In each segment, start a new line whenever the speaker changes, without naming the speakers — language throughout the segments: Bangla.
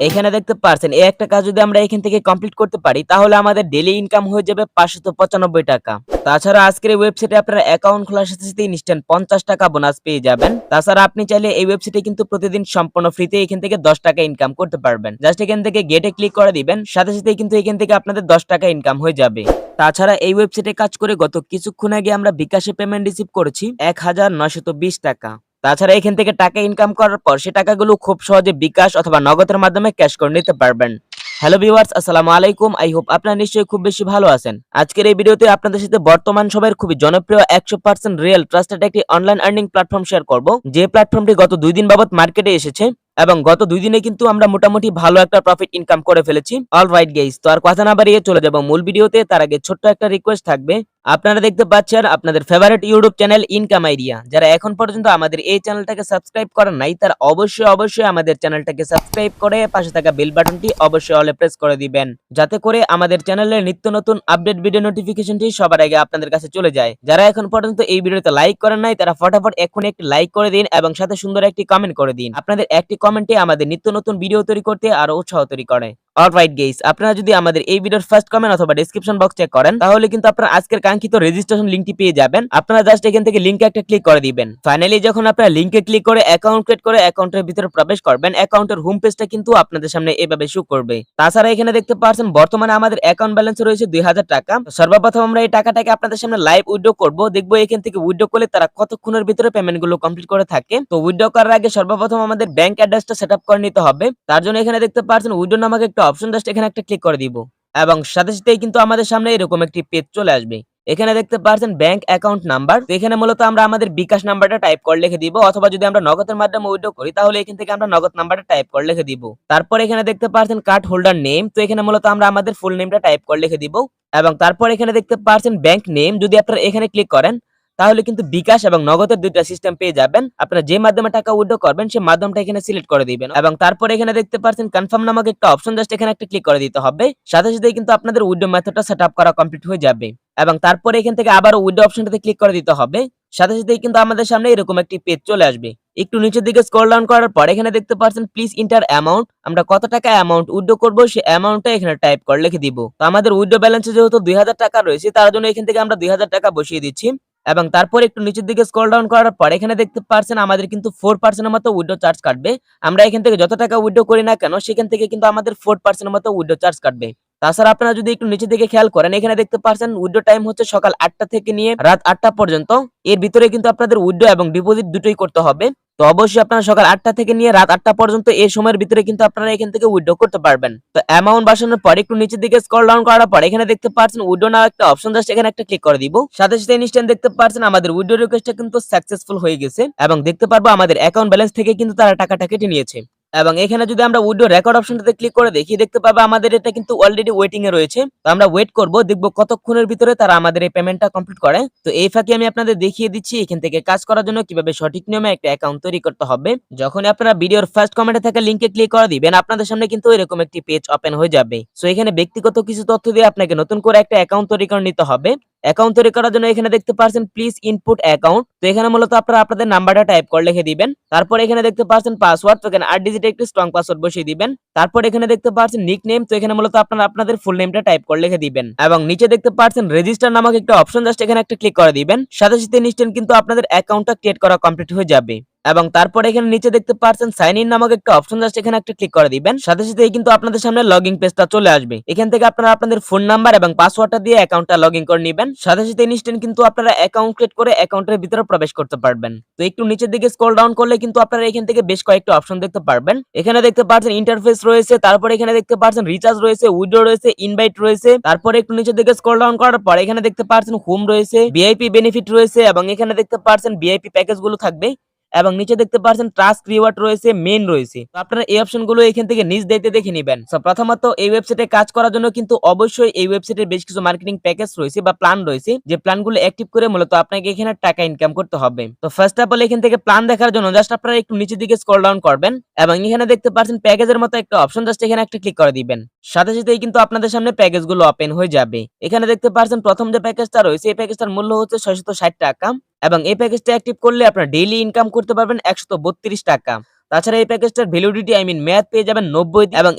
এখানে দেখতে পারছেন এই একটা কাজ যদি আমরা এখান থেকে কমপ্লিট করতে পারি তাহলে আমাদের ডেইলি ইনকাম হয়ে যাবে 595 টাকা। তাছাড়া আজকের এই ওয়েবসাইটে আপনারা অ্যাকাউন্ট খোলার সাথে সাথে ইনস্ট্যান্ট 50 টাকা বোনাস পেয়ে যাবেন। তাছাড়া আপনি চাইলে এই ওয়েবসাইটে কিন্তু প্রতিদিন সম্পূর্ণ ফ্রিতে এখান থেকে 10 টাকা ইনকাম করতে পারবেন। জাস্ট এখান থেকে গেটে ক্লিক করে দিবেন, সাথে সাথে কিন্তু এখান থেকে আপনাদের 10 টাকা ইনকাম হয়ে যাবে। তাছাড়া এই ওয়েবসাইটে কাজ করে গত কিছুক্ষণ আগে আমরা বিকাশে পেমেন্ট রিসিভ করেছি 1920 টাকা। তাছাড়া এখান থেকে টাকা ইনকাম করার পর সে টাকাগুলো খুব সহজে বিকাশ অথবা নগদের মাধ্যমে ক্যাশ করে নিতে পারবেন। হ্যালো ভিউয়ার্স, আসসালামু আলাইকুম। আই হোপ আপনারা নিশ্চয়ই খুব বেশি ভালো আছেন। আজকের এই ভিডিওতে আপনাদের সাথে বর্তমান সময়ের খুবই জনপ্রিয় 100% রিয়েল ট্রাস্টেড একটি অনলাইন আর্নিং প্ল্যাটফর্ম শেয়ার করব, যে প্ল্যাটফর্মটি গত 2 দিন বাবদ মার্কেটে এসেছে এবং গত 2 দিনে কিন্তু আমরা মোটামুটি ভালো একটা প্রফিট ইনকাম করে ফেলেছি। অলরাইট গাইস, তো আর কথা না বাড়িয়ে চলে যাব মূল ভিডিওতে। তার আগে ছোট্ট একটা রিকোয়েস্ট থাকবে। আপনারা দেখতে পাচ্ছেন আপনাদের favourite YouTube channel income idea, যারা এখন পর্যন্ত আমাদের এই চ্যানেলটাকে সাবস্ক্রাইব করেন নাই তারা অবশ্যই আমাদের চ্যানেলটাকে সাবস্ক্রাইব করে পাশে থাকা বেল বাটনটি অবশ্যই অলে প্রেস করে দিবেন, যাতে করে আমাদের চ্যানেলের নিত্য নতুন আপডেট ভিডিও নোটিফিকেশনটি সবার আগে আপনাদের কাছে চলে যায়। যারা এখন পর্যন্ত এই ভিডিওতে লাইক করেন নাই তারা ফটাফট এখনই একটি লাইক করে দিন এবং সাথে সুন্দর একটি কমেন্ট করে দিন। আপনাদের একটি কমেন্টে আমাদের নিত্য নতুন ভিডিও তৈরি করতে আরো উৎসাহ তৈরি করে। অলরাইট গাইস, আপনারা যদি আমাদের এই ভিডিওর ফার্স্ট কমেন্ট অথবা ডেসক্রিপশন বক্স চেক করেন তাহলে কিন্তু আপনারা আজকের কাঙ্ক্ষিত রেজিস্ট্রেশন লিংকটি পেয়ে যাবেন। আপনারা জাস্ট এখান থেকে লিংকে একটা ক্লিক করে দিবেন। ফাইনালি যখন আপনারা লিংকে ক্লিক করে অ্যাকাউন্ট ক্রিয়েট করে অ্যাকাউন্টের ভিতরে প্রবেশ করবেন, অ্যাকাউন্টের হোম পেজটা কিন্তু আপনাদের সামনে এভাবে শো করবে। তাছাড়া এখানে দেখতে পাচ্ছেন বর্তমানে আমাদের অ্যাকাউন্ট ব্যালেন্স রয়েছে 2000 টাকা। সর্বপ্রথম আমরা এই টাকাটাকে আপনাদের সামনে লাইভ উইথড্র করব, দেখবো এখান থেকে উইথড্র করলে তারা কতক্ষণের ভিতরে পেমেন্ট গুলো কমপ্লিট করে থাকে। তো উইথড্র করার আগে সর্বপ্রথম আমাদের ব্যাংক অ্যাড্রেসটা সেটআপ করে নিতে হবে। তার জন্য এখানে দেখতে পাচ্ছেন উইথড্র নামক একটা অপশন, জাস্ট এখানে একটা ক্লিক করে দিব এবং সাথে সাথেই কিন্তু আমাদের সামনে এরকম একটি পেজ চলে আসবে। এখানে দেখতে পাচ্ছেন ব্যাংক অ্যাকাউন্ট নাম্বার। তো এখানে মূলত আমরা আমাদের বিকাশ নাম্বারটা টাইপ করে লিখে দিব, অথবা যদি আমরা নগদের মাধ্যমে উইথড্র করি তাহলে এখান থেকে আমরা নগদ নাম্বারটা টাইপ করে লিখে দিব। তারপর এখানে দেখতে পাচ্ছেন কার্ড হোল্ডার নেম। তো এখানে মূলত আমরা আমাদের ফুল নেমটা টাইপ করে লিখে দিব এবং তারপর এখানে দেখতে পাচ্ছেন ব্যাংক নেম। যদি আপনারা এখানে ক্লিক করেন তাহলে কিন্তু বিকাশ এবং নগদের দুইটা সিস্টেম পেয়ে যাবেন। আপনারা যে মাধ্যমে টাকা উইথড্র করবেন সেই মাধ্যমটা এখানে সিলেক্ট করে দিবেন এবং তারপর এখানে দেখতে পাচ্ছেন কনফার্ম নামক একটা অপশন, জাস্ট এখানে একটা ক্লিক করে দিতে হবে। সাথে সাথে কিন্তু আপনাদের উইথড্র মেথডটা সেটআপ করা কমপ্লিট হয়ে যাবে এবং তারপর এখান থেকে আবার উইথড্র অপশনটাতে ক্লিক করে দিতে হবে। সাথে সাথেই কিন্তু আমাদের সামনে এরকম একটি পেজ চলে আসবে। একটু নিচের দিকে স্ক্রল ডাউন করার পর এখানে দেখতে পাচ্ছেন প্লিজ ইন্টার অ্যামাউন্ট। আমরা কত টাকা অ্যামাউন্ট উইথড্র করব সেই অ্যামাউন্টটা এখানে টাইপ করে লিখে দিব। তো আমাদের উইথড্র ব্যালেন্সে যেহেতু 2000 টাকা রয়েছে তার জন্য এখান থেকে আমরা 2000 টাকা বসিয়ে দিচ্ছি এবং তারপর একটু নিচের দিকে স্ক্রল ডাউন করার পর এখানে দেখতে পাচ্ছেন আমাদের কিন্তু 4% এর মতো উইথড্র চার্জ কাটবে। আমরা এখান থেকে যত টাকা উইথড্র করি না কেন সেখান থেকে কিন্তু আমাদের 4% এর মতো উইথড্র চার্জ কাটবে। তাছাড়া আপনারা যদি একটু নিচের দিকে খেয়াল করেন এখানে দেখতে পাচ্ছেন উইথড্র টাইম হচ্ছে সকাল 8টা থেকে নিয়ে রাত 8টা পর্যন্ত। এর ভিতরে কিন্তু আপনাদের উইথড্র এবং ডিপোজিট দুটোই করতে হবে। তো অবশ্যই আপনারা সকাল 8টা থেকে নিয়ে রাত 8টা পর্যন্ত এই সময়ের ভিতরে কিন্তু আপনারা এখান থেকে উইথড্র করতে পারবেন। তো অ্যামাউন্ট বাড়ানোর পর একটু নিচের দিকে স্ক্রল ডাউন করার পর এখানে দেখতে পাচ্ছেন উইথড্র নাও একটা অপশন, জাস্ট এখানে একটা ক্লিক করে দিব। সাথে সাথে ইনস্ট্যান্ট দেখতে পাচ্ছেন আমাদের উইথড্র রিকোয়েস্টটা কিন্তু সাকসেসফুল হয়ে গেছে এবং দেখতে পারবো আমাদের অ্যাকাউন্ট ব্যালেন্স থেকে কিন্তু তারা টাকাটা কেটে নিয়েছে। এবং এখানে যদি আমরা উইথড্র রেকর্ড অপশনটাতে ক্লিক করে দেখি দেখতে পাবো আমাদের এটা কিন্তু অলরেডি ওয়েটিং এ রয়েছে। তো আমরা ওয়েট করব, দেখব কতক্ষণের ভিতরে তারা আমাদের এই পেমেন্টটা কমপ্লিট করে। তো এই ফাঁকে আমি আপনাদের দেখিয়ে দিচ্ছি এখান থেকে কাজ করার জন্য কিভাবে সঠিক নিয়মে একটা অ্যাকাউন্ট তৈরি করতে হবে। যখন আপনারা ভিডিওর ফার্স্ট কমেন্টে থাকা লিংকে ক্লিক করে দিবেন আপনাদের সামনে কিন্তু এরকম একটি পেজ ওপেন হয়ে যাবে। সো এখানে ব্যক্তিগত কিছু তথ্য দিয়ে আপনাকে নতুন করে একটা অ্যাকাউন্ট তৈরি করে নিতে হবে। অ্যাকাউন্ট তৈরি করার জন্য এখানে দেখতে পাচ্ছেন প্লিজ ইনপুট অ্যাকাউন্ট। তো এখানে মূলত আপনারা আপনাদের নাম্বারটা টাইপ করে লিখে দিবেন। তারপর এখানে দেখতে পাচ্ছেন পাসওয়ার্ড। তো এখানে 8 ডিজিটের একটি স্ট্রং পাসওয়ার্ড বসিয়ে দিবেন। তারপর এখানে দেখতে পাচ্ছেন নিকনেম। তো এখানে মূলত আপনারা আপনাদের ফুল নেমটা টাইপ করে লিখে দিবেন এবং নিচে দেখতে পাচ্ছেন রেজিস্টার নামক একটা অপশন, জাস্ট এখানে একটা ক্লিক করে দিবেন। সাথে সাথে ইনস্ট্যান্ট কিন্তু আপনাদের অ্যাকাউন্টটা ক্রিয়েট করা কমপ্লিট হয়ে যাবে এবং তারপর এখানে নিচে দেখতে পাচ্ছেন সাইন ইন নামক একটা অপশন, জাস্ট এখানে একটা ক্লিক করে দিবেন। সাথে সাথে কিন্তু আপনাদের সামনে লগইন পেজটা চলে আসবে। এখান থেকে আপনারা আপনাদের ফোন নাম্বার এবং পাসওয়ার্ডটা দিয়ে অ্যাকাউন্টটা লগইন করে নেবেন। সাথে সাথে ইনস্ট্যান্ট কিন্তু আপনারা অ্যাকাউন্ট ক্রিয়েট করে অ্যাকাউন্টের ভিতরে প্রবেশ করতে পারবেন। তো একটু নিচের দিকে স্ক্রল ডাউন করলে কিন্তু আপনারা এখান থেকে বেশ কয়েকটা অপশন দেখতে পারবেন। এখানে দেখতে পাচ্ছেন ইন্টারফেস রয়েছে, তারপর এখানে দেখতে পাচ্ছেন রিচার্জ রয়েছে, উইথড্র রয়েছে, ইনভাইট রয়েছে। তারপর একটু নিচের দিকে স্ক্রল ডাউন করার পর এখানে দেখতে পাচ্ছেন হোম রয়েছে, ভিআইপি বেনিফিট রয়েছে এবং এখানে দেখতে পাচ্ছেন ভিআইপি প্যাকেজ গুলো থাকবে এবং নিচে দেখতে পাচ্ছেন টাস্ক রিওয়ার্ড রয়েছে, মেন রয়েছে। তো আপনারা এই অপশনগুলো এখান থেকে নিজ দায়িত্বে দেখে নেবেন। সো প্রথমত এই ওয়েবসাইটে কাজ করার জন্য কিন্তু অবশ্যই এই ওয়েবসাইটে বেশ কিছু মার্কেটিং প্যাকেজ রয়েছে বা প্ল্যান রয়েছে, যে প্ল্যানগুলো অ্যাক্টিভ করে মূলত আপনাকে এখানে টাকা ইনকাম করতে হবে। তো ফার্স্ট অফ অল এখান থেকে প্ল্যান দেখার জন্য জাস্ট আপনারা একটু নিচের দিকে স্ক্রল ডাউন করবেন এবং এখানে দেখতে পাচ্ছেন প্যাকেজের মতো একটা অপশন, জাস্ট এখানে একটা ক্লিক করে দিবেন। সাথে সাথেই কিন্তু আপনাদের সামনে প্যাকেজগুলো ওপেন হয়ে যাবে। এখানে দেখতে পাচ্ছেন প্রথম যে প্যাকেজটা রয়েছে এই প্যাকেজটার মূল্য হচ্ছে 660 টাকা এবং এই প্যাকেজটা অ্যাক্টিভ করলে আপনারা ডেইলি ইনকাম করতে পারবেন 132 টাকা। তাছাড়া এই প্যাকেজটার ভ্যালিডিটি মেয়াদ পেয়ে যাবেন 90 দিন এবং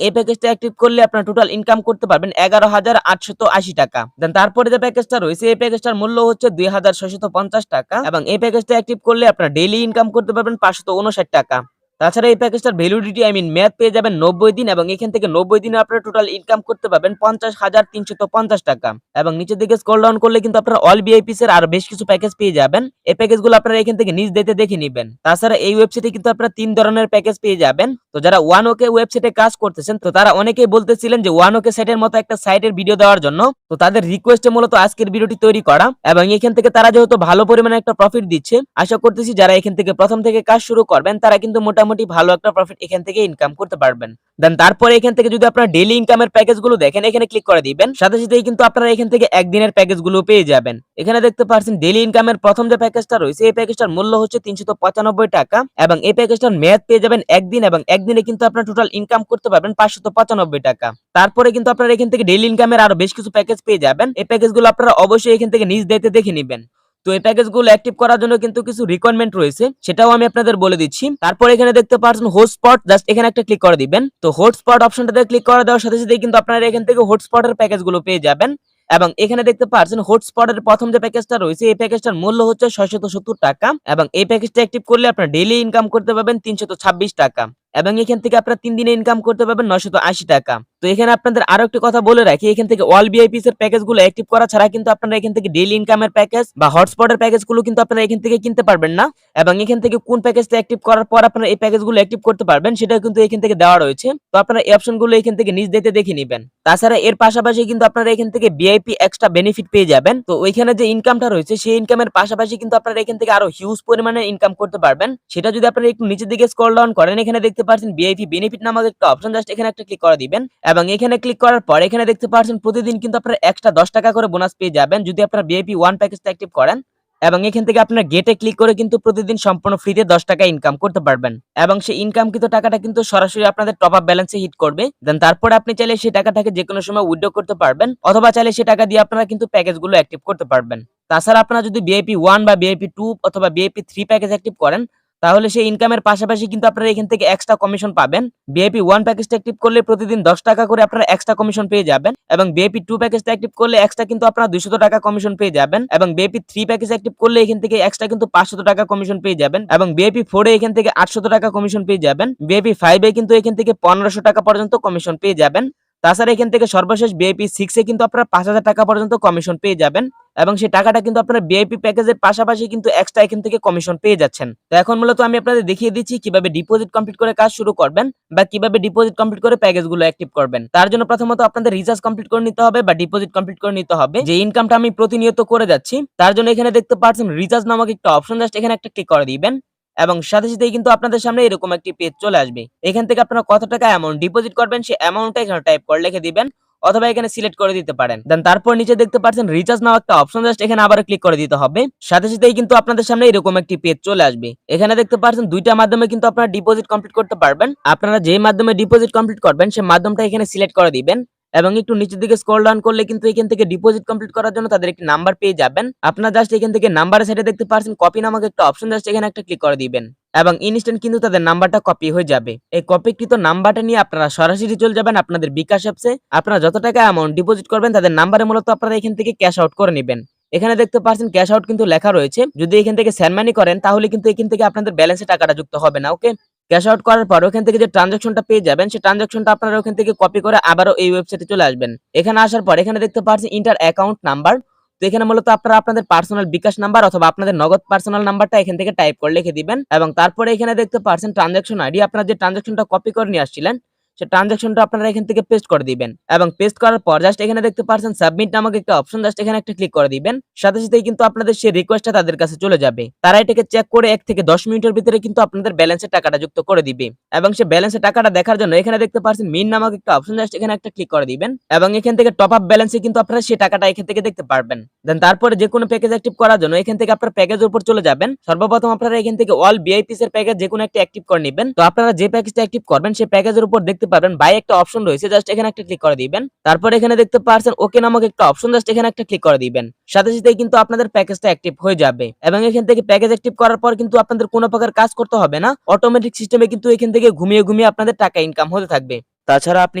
এই প্যাকেজটা অ্যাক্টিভ করলে আপনার টোটাল ইনকাম করতে পারবেন 11,880 টাকা। দেন তারপরে যে প্যাকেজটা রয়েছে এই প্যাকেজটার মূল্য হচ্ছে 2,650 টাকা এবং এই প্যাকেজটা অ্যাক্টিভ করলে আপনার ডেইলি ইনকাম করতে পারবেন 559 টাকা। তাছাড়া এই প্যাকেজটার ভ্যালিডিটি মেয়াদ পেয়ে যাবেন 90 দিন এবং এখান থেকে 90 দিনে আপনারা টোটাল ইনকাম করতে পারবেন 50,350 টাকা। এবং নিচের দিকে স্ক্রল ডাউন করলে কিন্তু আপনারা অল ভিআইপিস এর আরো বেশ কিছু প্যাকেজ পেয়ে যাবেন। এই প্যাকেজগুলো আপনারা এখান থেকে নিজ দেখে দেখে নেবেন। তাছাড়া এই ওয়েবসাইটে কিন্তু আপনারা 3 ধরনের প্যাকেজ পেয়ে যাবেন। তো যারা ওয়ান ওকে ওয়েবসাইটে কাজ করতেছেন তো তারা অনেকেই বলতেছিলেন যে ওয়ান ওকে সাইটের মতো একটা সাইটের ভিডিও দেওয়ার জন্য। তো তাদের রিকোয়েস্টে মূলত আজকের ভিডিওটি তৈরি করা এবং এখান থেকে তারা যেহেতু ভালো পরিমাণে একটা প্রফিট দিচ্ছে, আশা করতেছি যারা এখান থেকে প্রথম থেকে কাজ শুরু করবেন তারা কিন্তু মোটামুটি ভালো একটা প্রফিট এখান থেকে ইনকাম করতে পারবেন। দেন তারপরে এখান থেকে যদি আপনারা ডেইলি ইনকামের প্যাকেজগুলো দেখেন এখানে ক্লিক করে দিবেন, সাথে সাথেই কিন্তু আপনারা এখান থেকে একদিনের প্যাকেজগুলো পেয়ে যাবেন। এখানে দেখতে পাচ্ছেন ডেইলি ইনকামের প্রথম যে প্যাকেজটা রয়েছে এই প্যাকেজটার মূল্য হচ্ছে 395 টাকা এবং এই প্যাকেজটার মেয়াদ পেয়ে যাবেন একদিন এবং একদিনে কিন্তু আপনারা টোটাল ইনকাম করতে পারবেন 595 টাকা। তারপরে কিন্তু আপনারা এখান থেকে ডেইলি ইনকামের আরো বেশ কিছু প্যাকেজ পেয়ে যাবেন। এই প্যাকেজগুলো আপনারা অবশ্যই এখান থেকে নিজ দায়িত্বে দেখে নেবেন। তো এই প্যাকেজগুলো অ্যাক্টিভ করার জন্য কিন্তু কিছু রিকোয়ারমেন্ট রয়েছে, সেটাও আমি আপনাদের বলে দিচ্ছি। তারপর এখানে দেখতে পাচ্ছেন হটস্পট, জাস্ট এখানে একটা ক্লিক করে দিবেন। তো হটস্পট অপশনটাতে ক্লিক করে দেওয়ার সাথে সাথে কিন্তু আপনারা এখান থেকে হটস্পটের প্যাকেজগুলো পেয়ে যাবেন। এবং এখানে দেখতে পাচ্ছেন হটস্পটের প্রথম যে প্যাকেজটা রয়েছে এই প্যাকেজটার মূল্য হচ্ছে 670 টাকা এবং এই প্যাকেজটা অ্যাক্টিভ করলে আপনারা ডেইলি ইনকাম করতে পারবেন 326 টাকা এবং এখান থেকে আপনারা 3 দিনে ইনকাম করতে পারবেন 980 টাকা। তো এখানে আপনাদের আরো একটি কথা বলে রাখি, এখান থেকে অল ভিআইপিস এর প্যাকেজগুলো অ্যাক্টিভ করা ছাড়া কিন্তু আপনারা এখান থেকে ডেইলি ইনকামের প্যাকেজ বা হটস্পটের প্যাকেজগুলো কিন্তু আপনারা এখান থেকে কিনতে পারবেন না এবং এখান থেকে কোন প্যাকেজটা অ্যাক্টিভ করার পর আপনারা এই প্যাকেজগুলো অ্যাক্টিভ করতে পারবেন সেটাও কিন্তু এখান থেকে দেওয়া রয়েছে। তো আপনারা এই অপশনগুলো এখান থেকে নিজ দেখে দেখে নেবেন। তাছাড়া এর পাশাপাশি কিন্তু আপনারা এখান থেকে ভিআইপি এক্সট্রা বেনিফিট পেয়ে যাবেন। তো ওইখানে যে ইনকামটা রয়েছে সেই ইনকামের পাশাপাশি কিন্তু আপনারা এখান থেকে আরো হিউজ পরিমাণে ইনকাম করতে পারবেন। সেটা যদি আপনারা একটু নিচের দিকে স্ক্রল ডাউন করেন এখানে দেখতে পাচ্ছেন ভিআইপি বেনিফিট নামক একটা অপশন, জাস্ট এখানে একটা ক্লিক করে দিবেন এবং এখানে ক্লিক করার পর এখানে দেখতে পাচ্ছেন প্রতিদিন কিন্তু আপনারা এক্সট্রা 10 টাকা করে বোনাস পেয়ে যাবেন যদি আপনারা ভিআইপি 1 প্যাকেজটা অ্যাক্টিভ করেন। এবং এখান থেকে আপনারা গেটে ক্লিক করে কিন্তু প্রতিদিন সম্পূর্ণ ফ্রিতে 10 টাকা ইনকাম করতে পারবেন এবং সেই ইনকামকৃত টাকাটা কিন্তু সরাসরি আপনাদের টপ আপ ব্যালেন্সে হিট করবে। দেন তারপরে আপনি চাইলে সেই টাকাটাকে যে কোনো সময় উইথড্র করতে পারবেন অথবা চাইলে সেই টাকা দিয়ে আপনারা কিন্তু প্যাকেজগুলো অ্যাক্টিভ করতে পারবেন। তাছাড়া আপনারা যদি ভিআইপি 1 বা ভিআইপি 2 অথবা ভিআইপি 3 প্যাকেজ অ্যাক্টিভ করেন তাহলে সেই ইনকামের পাশাপাশি কিন্তু আপনারা এখান থেকে এক্সট্রা কমিশন পাবেন। ভিআইপি 1 প্যাকেজটা অ্যাক্টিভ করলে প্রতিদিন 10 টাকা করে আপনারা এক্সট্রা কমিশন পেয়ে যাবেন এবং ভিআইপি 2 প্যাকেজটা অ্যাক্টিভ করলে এক্সট্রা কিন্তু আপনারা 200 টাকা কমিশন পেয়ে যাবেন এবং ভিআইপি 3 প্যাকেজ অ্যাক্টিভ করলে এখান থেকে এক্সট্রা কিন্তু 500 টাকা কমিশন পেয়ে যাবেন এবং ভিআইপি 4 এ এখান থেকে 800 টাকা কমিশন পেয়ে যাবেন। ভিআইপি 5 এ কিন্তু এখান থেকে 1500 টাকা পর্যন্ত কমিশন পেয়ে যাবেন। তাছাড়া এখান থেকে সর্বশেষ ভিআইপি 6 এ কিন্তু আপনারা 5000 টাকা পর্যন্ত কমিশন পেয়ে যাবেন এবং সেই টাকাটা কিন্তু আপনারা ভিআইপি প্যাকেজের পাশাপাশি কিন্তু এক্সট্রা এখান থেকে কমিশন পেয়ে যাচ্ছেন। তো এখন মূলত আমি আপনাদের দেখিয়ে দিচ্ছি কিভাবে ডিপোজিট কমপ্লিট করে কাজ শুরু করবেন বা কিভাবে ডিপোজিট কমপ্লিট করে প্যাকেজগুলো অ্যাক্টিভ করবেন। তার জন্য প্রথমত আপনাদের রিচার্জ কমপ্লিট করে নিতে হবে বা ডিপোজিট কমপ্লিট করে নিতে হবে। যে ইনকামটা আমি প্রতিনিয়ত করে যাচ্ছি তার জন্য এখানে দেখতে পাচ্ছেন রিচার্জ নামক একটা অপশন, জাস্ট এখানে একটা ক্লিক করে দিবেন এবং সাথে সাথেই কিন্তু আপনাদের সামনে এরকম একটি পেজ চলে আসবে। এখান থেকে আপনারা কত টাকা অ্যামাউন্ট ডিপোজিট করবেন সেই অ্যামাউন্টটা এখানে টাইপ করে লিখে দিবেন অথবা এখানে সিলেক্ট করে দিতে পারেন। দেন তারপর নিচে দেখতে পাচ্ছেন রিচার্জ নাও একটা অপশন, জাস্ট এখানে আবার ক্লিক করে দিতে হবে। সাথে সাথেই কিন্তু আপনাদের সামনে এরকম একটি পেজ চলে আসবে। এখানে দেখতে পাচ্ছেন দুইটা মাধ্যমে কিন্তু আপনারা ডিপোজিট কমপ্লিট করতে পারবেন। আপনারা যে মাধ্যমে ডিপোজিট কমপ্লিট করবেন সেই মাধ্যমটা এখানে সিলেক্ট করে দিবেন এবং একটু নিচের দিকে স্ক্রল ডাউন করলে কিন্তু এখান থেকে ডিপোজিট কমপ্লিট করার জন্য তাদের একটি নাম্বার পেয়ে যাবেন। আপনারা জাস্ট এখান থেকে নাম্বারের সাইডে দেখতে পাচ্ছেন কপি নামক একটা অপশন, জাস্ট এখানে একটা ক্লিক করে দিবেন এবং ইনস্ট্যান্ট কিন্তু তাদের নাম্বারটা কপি হয়ে যাবে। এই কপিকৃত নাম্বারটা নিয়ে আপনারা সরাসরি চলে যাবেন আপনাদের বিকাশ অ্যাপসে। আপনারা যত টাকা অ্যামাউন্ট ডিপোজিট করবেন তাদের নাম্বারে মূলত আপনারা এখান থেকে ক্যাশ আউট করে নেবেন। এখানে দেখতে পাচ্ছেন ক্যাশ আউট কিন্তু লেখা রয়েছে। যদি এখান থেকে সেন্ড মানি করেন তাহলে কিন্তু এখান থেকে আপনাদের ব্যালেন্সে টাকাটা যুক্ত হবে না। ওকে, ক্যাশ আউট করার পর ওখান থেকে যে ট্রানজাকশনটা পেয়ে যাবেন সেই ট্রানজাকশনটা আপনারা ওখান থেকে কপি করে আবারও এই ওয়েবসাইটে চলে আসবেন। এখানে আসার পর এখানে দেখতে পাচ্ছেন ইন্টার অ্যাকাউন্ট নাম্বার। তো এখানে মূলত আপনারা আপনাদের পার্সোনাল বিকাশ নাম্বার অথবা আপনাদের নগদ পার্সোনাল নাম্বারটা এখান থেকে টাইপ করে লিখে দিবেন এবং তারপরে এখানে দেখতে পাচ্ছেন ট্রানজাকশন আইডি, আপনারা যে ট্রানজাকশনটা কপি করে নিয়ে আসছিলেন সেই ট্রানজাকশনটা আপনারা এখান থেকে পেস্ট করে দিবেন এবং পেস্ট করার পর জাস্ট এখানে দেখতে পাচ্ছেন সাবমিট নামক একটা অপশন, জাস্ট এখানে একটা ক্লিক করে দিবেন। সাথে সাথেই কিন্তু আপনাদের সেই রিকোয়েস্টটা তাদের কাছে চলে যাবে। তারা এটাকে চেক করে 1 থেকে 10 মিনিটের ভিতরে কিন্তু আপনাদের ব্যালেন্সের টাকাটা যুক্ত করে দিবে এবং সেই ব্যালেন্সের টাকাটা দেখার জন্য এখানে দেখতে পাচ্ছেন মিন নামক একটা অপশন, জাস্ট এখানে একটা ক্লিক করে দিবেন এবং এখান থেকে টপ আপ ব্যালেন্সে কিন্তু আপনারা সেই টাকাটা এখান থেকে দেখতে পারবেন। দেন তারপরে যে কোনো প্যাকেজ অ্যাক্টিভ করার জন্য এখান থেকে আপনারা প্যাকেজের উপর চলে যাবেন। সর্বপ্রথম আপনারা এখান থেকে অল ভিআইপিস এর প্যাকেজ যে কোনো একটা অ্যাক্টিভ করে নেবেন। তো আপনারা যে প্যাকেজটা অ্যাক্টিভ করবেন সেই প্যাকেজের উপর দেখতে দেখতে পারবেন বাই একটা অপশন রয়েছে, জাস্ট এখানে একটা ক্লিক করে দিবেন। তারপর এখানে দেখতে পাচ্ছেন ওকে নামক একটা অপশন, জাস্ট এখানে একটা ক্লিক করে দিবেন। সাথে সাথেই কিন্তু আপনাদের প্যাকেজটা অ্যাক্টিভ হয়ে যাবে এবং এখান থেকে প্যাকেজ অ্যাক্টিভ করার পর কিন্তু আপনাদের কোনো প্রকার কাজ করতে হবে না, অটোমেটিক সিস্টেমে কিন্তু এখান থেকে ঘুমিয়ে ঘুমিয়ে আপনাদের টাকা ইনকাম হতে থাকবে। তাছাড়া আপনি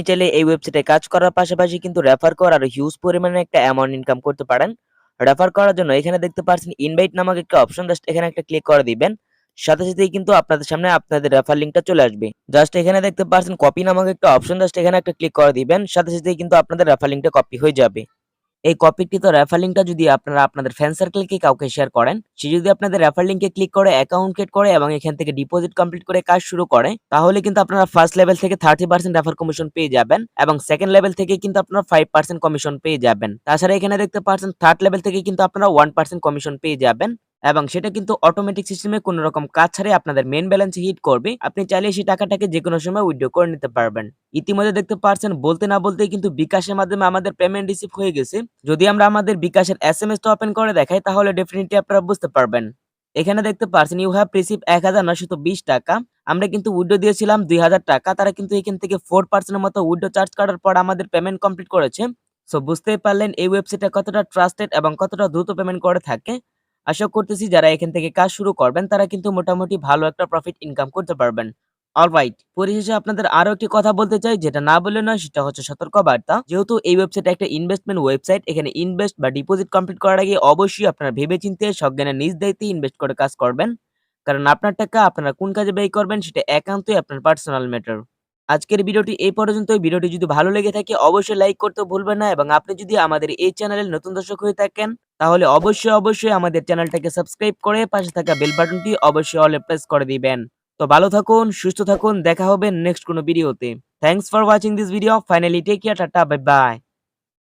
চাইলে এই ওয়েবসাইটে কাজ করার পাশাপাশি কিন্তু রেফার করার হিউজ পরিমাণে একটা অ্যামাউন্ট ইনকাম করতে পারেন। রেফার করার জন্য এখানে দেখতে পাচ্ছেন ইনভাইট নামক একটা অপশন, জাস্ট এখানে একটা ক্লিক করে দিবেন। সাথে সাথেই কিন্তু আপনাদের সামনে আপনাদের রেফার লিংকটা চলে আসবে। জাস্ট এখানে দেখতে পাচ্ছেন কপি নামক একটা অপশন, জাস্ট এখানে একটা ক্লিক করে দিবেন। সাথে সাথেই কিন্তু আপনাদের রেফার লিংকটা কপি হয়ে যাবে। এই কপিকৃত রেফার লিংকটা যদি আপনারা আপনাদের ফ্রেন্ড সার্কেলকে কাউকে শেয়ার করেন, সে যদি আপনাদের রেফার লিংকে ক্লিক করে অ্যাকাউন্ট ক্রিয়েট করে এবং এখান থেকে ডিপোজিট কমপ্লিট করে কাজ শুরু করে, তাহলে কিন্তু আপনারা ফার্স্ট লেভেল থেকে 30% রেফার কমিশন পেয়ে যাবেন এবং সেকেন্ড লেভেল থেকে কিন্তু আপনারা 5% কমিশন পেয়ে যাবেন। তাছাড়া এখানে দেখতে পাচ্ছেন থার্ড লেভেল থেকে কিন্তু আপনারা 1% কমিশন পেয়ে যাবেন এবং সেটা কিন্তু অটোমেটিক সিস্টেমে কোনো রকম কাজ ছাড়াই আপনাদের মেইন ব্যালেন্সে হিট করবে। আপনি চাইলে সেই টাকাটাকে যে কোনো সময় উইথড্র করে নিতে পারবেন। ইতিমধ্যে দেখতে পাচ্ছেন বলতে না বলতেই কিন্তু বিকাশের মাধ্যমে আমাদের পেমেন্ট রিসিভ হয়ে গেছে। যদি আমরা আমাদের বিকাশের এসএমএসটা ওপেন করে দেখাই তাহলে ডেফিনিটলি আপনারা বুঝতে পারবেন। এখানে দেখতে পাচ্ছেন ইউ হ্যাভ রিসিভ 1920 টাকা। আমরা কিন্তু উইথড্র দিয়েছিলাম 2000 টাকা। তারা কিন্তু এখান থেকে 4% এর মতো উইথড্র চার্জ করার পর আমাদের পেমেন্ট কমপ্লিট করেছে। সো বুঝতেই পারলেন এই ওয়েবসাইটটা কতটা ট্রাস্টেড এবং কতটা দ্রুত পেমেন্ট করে থাকে। আশা করতেছি যারা এখান থেকে কাজ শুরু করবেন তারা কিন্তু মোটামুটি ভালো একটা প্রফিট ইনকাম করতে পারবেন। অলরাইট, পরিশেষে আপনাদের আরো একটি কথা বলতে চাই, যেটা না বললে নয়, সেটা হচ্ছে সতর্কবার্তা। যেহেতু এই ওয়েবসাইট একটা ইনভেস্টমেন্ট ওয়েবসাইট, এখানে ইনভেস্ট বা ডিপোজিট কমপ্লিট করার আগে অবশ্যই আপনারা ভেবেচিন্তে সজ্ঞানে নিজ দায়িত্বে ইনভেস্ট করে কাজ করবেন। কারণ আপনার টাকা আপনারা কোন কাজে ব্যয় করবেন সেটা একান্তই আপনার পার্সোনাল ম্যাটার। আজকের ভিডিওটি এই পর্যন্তই। ভিডিওটি যদি ভালো লেগে থাকে অবশ্যই লাইক করতে ভুলবেন না এবং আপনি যদি আমাদের এই চ্যানেলের নতুন দর্শক হয়ে থাকেন তাহলে অবশ্যই আমাদের চ্যানেলটাকে সাবস্ক্রাইব করে পাশে থাকা বেল বাটনটি অবশ্যই অলে প্রেস করে দিবেন। তো ভালো থাকুন, সুস্থ থাকুন, দেখা হবে নেক্সট কোনো ভিডিওতে। Thanks for watching this video. Finally take care, tata, bye by.